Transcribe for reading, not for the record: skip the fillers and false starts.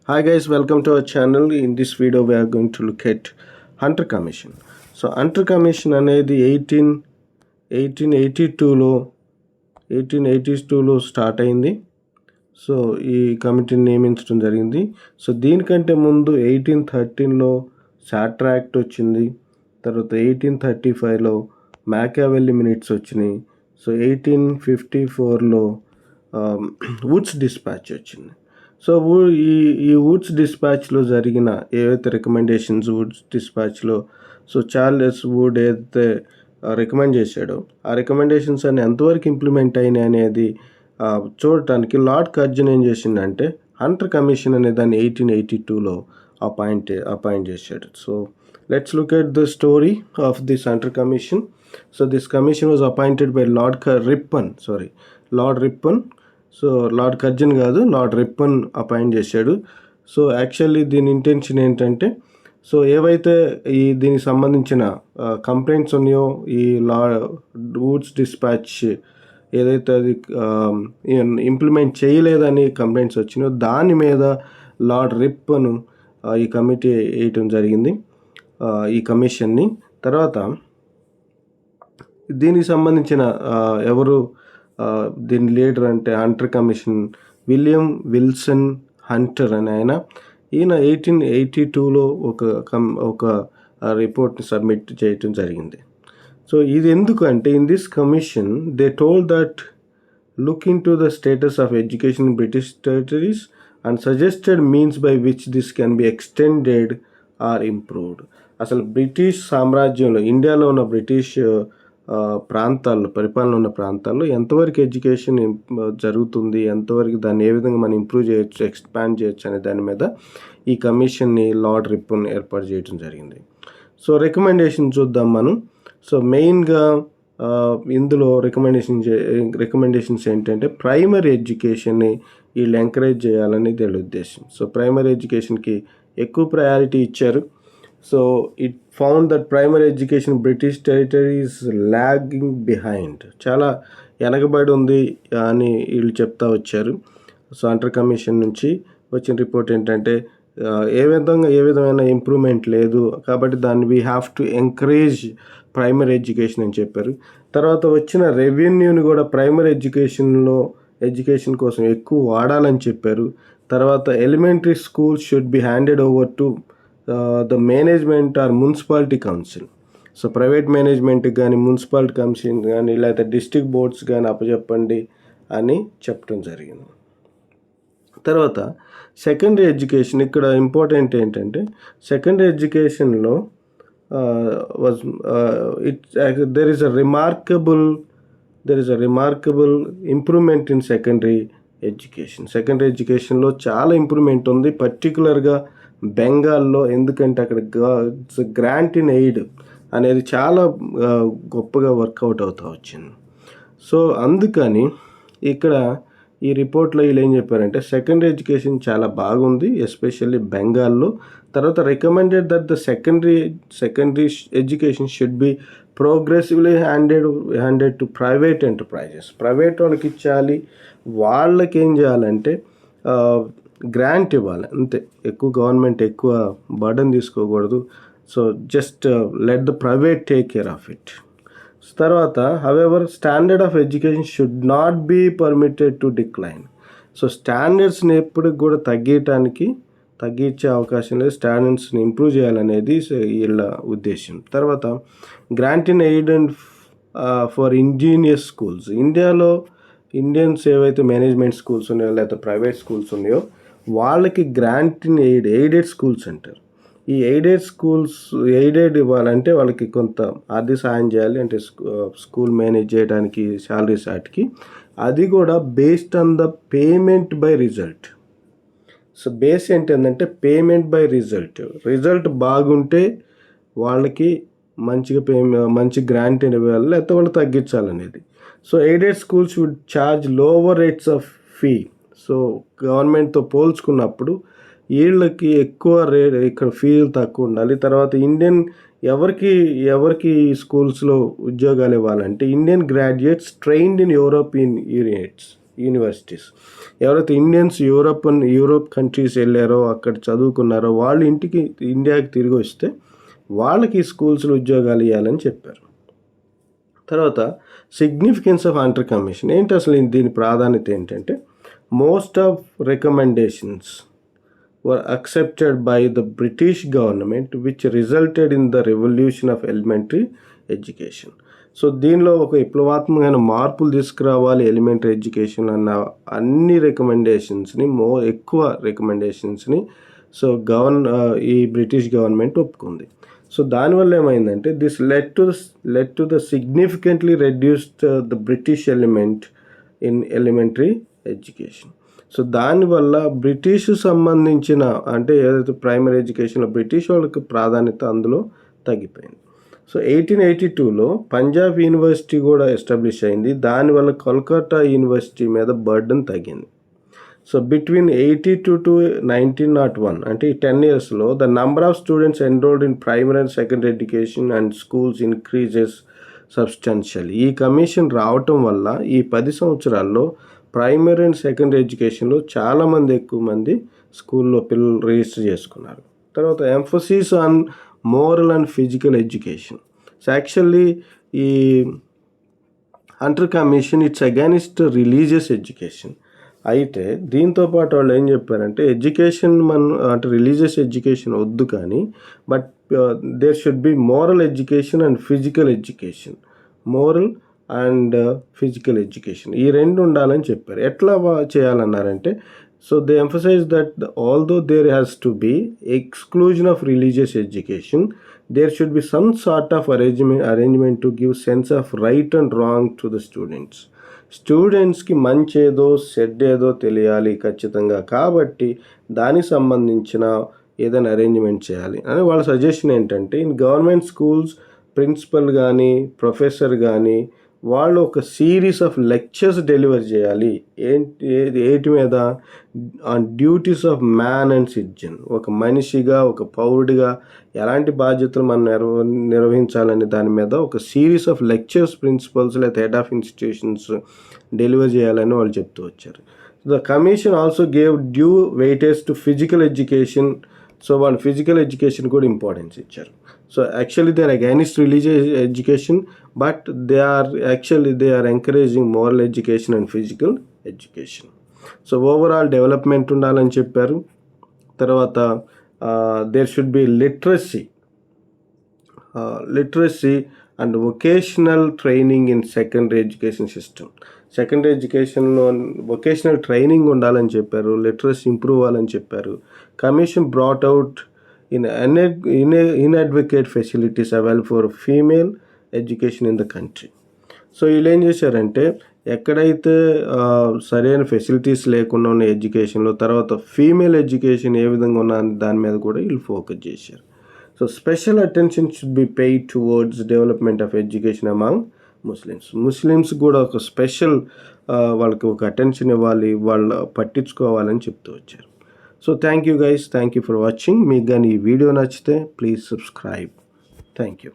Hi guys, welcome to our channel. In this video we are going to look at Hunter Commission. So Hunter Commission అనేది 1882లో start అయింది. So ఈ కమిటీని నియమించడం జరిగింది. So దీనికంటే ముందు 1813లో శాట్టర్ యాక్ట్ వచ్చింది. తర్వాత 1835లో మ్యాకియావెల్లీ మినిట్స్ వచ్చినాయి. సో 1854లో వుడ్స్ డిస్పాచ్ వచ్చింది. సో ఈ వుడ్స్ డిస్పాచ్లో జరిగిన ఏవైతే రికమెండేషన్స్ వుడ్స్ డిస్పాచ్లో సో చార్లెస్ వుడ్ ఏదైతే రికమెండ్ చేశాడో ఆ రికమెండేషన్స్ అన్ని ఎంతవరకు ఇంప్లిమెంట్ అయినాయి అనేది చూడటానికి లార్డ్ కర్జన్ ఏం చేసిండంటే హంటర్ కమిషన్ అనే దాన్ని 1882లో అపాయింట్ చేశాడు. So let's look at the story of this Hunter commission. So this commission was appointed by lord Ripon. So lord Curzon కాదు, లార్డ్ రిప్పన్ అపాయింట్ చేశాడు. సో యాక్చువల్లీ దీని intention ఏంటంటే so ఏవైతే దీనికి సంబంధించిన కంప్లైంట్స్ ఉన్నాయో ఈ వుడ్స్ డిస్పాచ్ ఏదైతే అది ఇంప్లిమెంట్ చేయలేదని కంప్లైంట్స్ వచ్చినాయో దాని మీద లార్డ్ రిప్పన్ ఈ కమిటీ వేయటం జరిగింది, ఈ కమిషన్ని. తర్వాత దీనికి సంబంధించిన ఎవరు దీని లీడర్ అంటే Hunter commission William Wilson Hunter అని ఈయన 1882లో ఒక రిపోర్ట్ని సబ్మిట్ చేయటం జరిగింది. సో ఇది ఎందుకంటే in this commission they told that look into the status of education in British territories and suggested means by which this can be extended or improved. అసలు British సామ్రాజ్యంలో ఇండియాలో ఉన్న బ్రిటిష్ ప్రాంతాల్లో పరిపాలన ఉన్న ప్రాంతాల్లో ఎంతవరకు ఎడ్యుకేషన్ జరుగుతుంది, ఎంతవరకు దాన్ని ఏ విధంగా మనం ఇంప్రూవ్ చేయొచ్చు, ఎక్స్పాండ్ చేయొచ్చు అనే దాని మీద ఈ కమిషన్ని లార్డ్ రిప్పన్ ఏర్పాటు చేయడం జరిగింది. సో రికమెండేషన్ చూద్దాం మనం. సో మెయిన్గా ఇందులో రికమెండేషన్స్ ఏంటంటే ప్రైమరీ ఎడ్యుకేషన్ని వీళ్ళు ఎంకరేజ్ చేయాలని వీళ్ళ ఉద్దేశం. సో ప్రైమరీ ఎడ్యుకేషన్కి ఎక్కువ ప్రయారిటీ ఇచ్చారు. So it found that primary education British territory is logging behind, చాలా వెనకబడి ఉంది అని వీళ్ళు చెప్తా వచ్చారు. సో హంటర్ కమిషన్ నుంచి వచ్చిన రిపోర్ట్ ఏంటంటే ఏ విధమైన ఇంప్రూవ్మెంట్ లేదు కాబట్టి దాన్ని we have to encourage primary education అని చెప్పారు. తర్వాత వచ్చిన రెవెన్యూని కూడా ప్రైమరీ ఎడ్యుకేషన్ కోసం ఎక్కువ వాడాలని చెప్పారు. తర్వాత elementary schools should be handed over to the management or municipality council. So private మేనేజ్మెంట్కి కానీ మున్సిపాలిటీ కౌన్సిల్ కానీ లేకపోతే డిస్ట్రిక్ట్ బోర్డ్స్ కానీ అప్పచెప్పండి అని చెప్పడం జరిగింది. తర్వాత సెకండరీ ఎడ్యుకేషన్, ఇక్కడ ఇంపార్టెంట్ ఏంటంటే సెకండరీ ఎడ్యుకేషన్లో there is a remarkable improvement in secondary education. Secondary ఎడ్యుకేషన్లో చాలా ఇంప్రూవ్మెంట్ ఉంది, పర్టికులర్గా బెంగాల్లో. ఎందుకంటే అక్కడ గ్రాంట్ ఇన్ ఎయిడ్ అనేది చాలా గొప్పగా వర్కౌట్ అవుతూ వచ్చింది. సో అందుకని ఇక్కడ ఈ రిపోర్ట్లో వీళ్ళు ఏం చెప్పారంటే సెకండరీ ఎడ్యుకేషన్ చాలా బాగుంది, ఎస్పెషల్లీ బెంగాల్లో. తర్వాత recommended that the secondary education should be progressively handed to private enterprises. Private వాళ్ళకి ఇచ్చాలి, వాళ్ళకి ఏం చేయాలంటే గ్రాంట్ ఇవ్వాలి అంతే, ఎక్కువ గవర్నమెంట్ ఎక్కువ బర్డన్ తీసుకోకూడదు. So just let the private take care of it. తర్వాత however standard of education should not be permitted to decline. So స్టాండర్డ్స్ని ఎప్పటికి కూడా తగ్గించే అవకాశం లేదు, స్టాండర్డ్స్ని ఇంప్రూవ్ చేయాలనేది వీళ్ళ ఉద్దేశం. తర్వాత grant in aid and for indigenous schools. Indians ఏవైతే మేనేజ్మెంట్ స్కూల్స్ ఉన్నాయో లేకపోతే ప్రైవేట్ స్కూల్స్ ఉన్నాయో వాళ్ళకి గ్రాంట్ ఇన్ ఎయిడెడ్ స్కూల్స్ అంటారు. ఈ ఎయిడెడ్ ఇవ్వాలంటే వాళ్ళకి కొంత ఆర్థిక సాయం చేయాలి, అంటే స్కూల్ మేనేజ్ చేయడానికి శాలరీస్ వాటికి. అది కూడా based on the payment by result. So base ఏంటంటే పేమెంట్ బై రిజల్ట్ బాగుంటే వాళ్ళకి మంచి గ్రాంట్ ఇవ్వాలి, లేకపోతే వాళ్ళు తగ్గించాలనేది. So aided schools would charge lower rates of fee. So గవర్నమెంట్తో పోల్చుకున్నప్పుడు వీళ్ళకి ఎక్కువ రేట్, ఇక్కడ ఫీజులు తక్కువ ఉండాలి. తర్వాత ఎవరికి స్కూల్స్లో ఉద్యోగాలు ఇవ్వాలంటే Indian graduates trained in European units. Universities. ఎవరైతే ఇండియన్స్ యూరోప్ కంట్రీస్ వెళ్ళారో, అక్కడ చదువుకున్నారో వాళ్ళు ఇండియాకి తిరిగి వస్తే వాళ్ళకి ఈ స్కూల్స్లో ఉద్యోగాలు ఇవ్వాలని చెప్పారు. తర్వాత సిగ్నిఫికెన్స్ ఆఫ్ హంటర్ కమిషన్ ఏంటి, అసలు దీని ప్రాధాన్యత ఏంటంటే, most of recommendations were accepted by the British government, which resulted in the revolution of elementary education. So దీనిలో ఒక విప్లవాత్మకమైన మార్పులు తీసుకురావాలి ఎలిమెంటరీ ఎడ్యుకేషన్ అన్న అన్ని రికమెండేషన్స్ని, ఎక్కువ రికమెండేషన్స్ని ఈ బ్రిటిష్ గవర్నమెంట్ ఒప్పుకుంది. సో దానివల్ల ఏమైందంటే, this led to the significantly reduced the British element in elementary education. So దానివల్ల బ్రిటిష్ సంబంధించిన అంటే ఏదైతే ప్రైమరీ ఎడ్యుకేషన్లో బ్రిటిష్ వాళ్ళకి ప్రాధాన్యత అందులో తగ్గిపోయింది. సో 1882లో పంజాబ్ యూనివర్సిటీ కూడా ఎస్టాబ్లిష్ అయింది. దానివల్ల కోల్కతా యూనివర్సిటీ మీద బర్డన్ తగ్గింది. సో బిట్వీన్ 82 to 1901 అంటే ఈ 10 yearsలో the number of students enrolled in primary and secondary education and schools increases substantially. ఈ కమిషన్ రావటం వల్ల ఈ 10 సంవత్సరాల్లో ప్రైమరీ అండ్ సెకండరీ ఎడ్యుకేషన్లో ఎక్కువ మంది స్కూల్లో పిల్లలు రిజిస్టర్ చేసుకున్నారు. తర్వాత emphasis on moral and physical education. So actually ఈ Hunter commission it's against religious education. అయితే దీంతో పాటు వాళ్ళు ఏం చెప్పారంటే, ఎడ్యుకేషన్ అంటే రిలీజియస్ ఎడ్యుకేషన్ వద్దు, కానీ but there should be moral education and physical education. Moral and physical education ఈ రెండు ఉండాలని చెప్పారు. ఎట్లా చేయాలన్నారంటే, so they emphasise that although there has to be exclusion of religious education, there should be some sort of arrangement to give sense of right and wrong to the స్టూడెంట్స్కి మంచి ఏదో చెడ్డ ఏదో తెలియాలి ఖచ్చితంగా, కాబట్టి దానికి సంబంధించిన ఏదైనా అరేంజ్మెంట్ చేయాలి అని వాళ్ళ సజెషన్ ఏంటంటే, ఇన్ గవర్నమెంట్ స్కూల్స్ ప్రిన్సిపల్ కానీ ప్రొఫెసర్ కానీ వాళ్ళు ఒక సిరీస్ ఆఫ్ లెక్చర్స్ డెలివర్ చేయాలి. ఏటి మీద, on duties of man and citizen. ఒక మనిషిగా, ఒక పౌరుడిగా ఎలాంటి బాధ్యతలు మనం నిర్వహించాలని దాని మీద ఒక సిరీస్ ఆఫ్ లెక్చర్స్ ప్రిన్సిపల్స్ లేదా హెడ్ ఆఫ్ ఇన్స్టిట్యూషన్స్ డెలివర్ చేయాలని వాళ్ళు చెప్తూ వచ్చారు. The commission also gave due weightage to physical education. So వాళ్ళు ఫిజికల్ ఎడ్యుకేషన్ కూడా ఇంపార్టెన్స్ ఇచ్చారు. So actually they are against religious education, but they are encouraging moral education and physical education. So overall development ఉండాలని చెప్పారు. తర్వాత there should be literacy and vocational training in secondary education system. Secondary ఎడ్యుకేషన్లో vocational training ఉండాలని చెప్పారు, literacy improve అవ్వాలని చెప్పారు. Commission brought out inadequate facilities available for female education in the country. So వీళ్ళు ఏం చేశారంటే, ఎక్కడైతే సరైన ఫెసిలిటీస్ లేకుండా ఉన్న ఎడ్యుకేషన్లో, తర్వాత ఫీమేల్ ఎడ్యుకేషన్ ఏ విధంగా ఉన్న దాని మీద కూడా వీళ్ళు ఫోకస్ చేశారు. So special attention should be paid towards development of education among Muslims కూడా ఒక స్పెషల్ వాళ్ళకి ఒక అటెన్షన్ ఇవ్వాలి, వాళ్ళు పట్టించుకోవాలని చెప్తూ వచ్చారు. So thank you guys, thank you for watching. మీకు కానీ ఈ వీడియో నచ్చితే ప్లీజ్ సబ్స్క్రైబ్. Thank you.